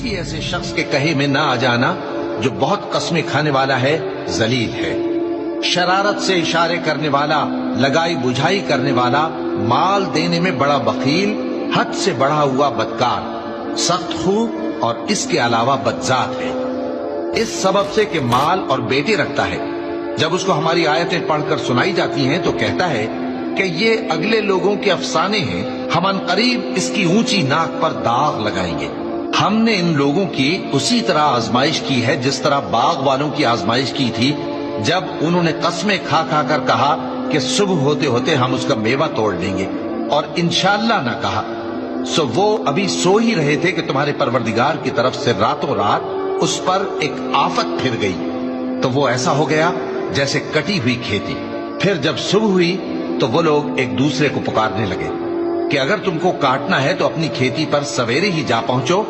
किसी ऐसे शख्स के कहे में ना आ जाना जो बहुत कस्में खाने वाला है, जलील है, शरारत से इशारे करने वाला, लगाई बुझाई करने वाला, माल देने में बड़ा बखील, हद से बढ़ा हुआ बदकार, सख्त खू और इसके अलावा बदजात है। इस सबब से कि माल और बेटे रखता है, जब उसको हमारी आयतें पढ़कर सुनाई जाती हैं तो कहता है कि ये अगले लोगों के अफसाने हैं, हम अनकरीब इसकी ऊंची नाक पर दाग लगाएंगे। हमने इन लोगों की उसी तरह आजमाइश की है जिस तरह बाग वालों की आजमाइश की थी, जब उन्होंने कस्में खा खा कर कहा कि सुबह होते होते हम उसका मेवा तोड़ देंगे और इंशाअल्लाह ना कहा। सो वो अभी सो ही रहे थे कि तुम्हारे परवरदिगार की तरफ से रातों रात उस पर एक आफत फिर गई, तो वो ऐसा हो गया जैसे कटी हुई खेती। फिर जब सुबह हुई तो वो लोग एक दूसरे को पुकारने लगे कि अगर तुमको काटना है तो अपनी खेती पर सवेरे ही जा पहुंचो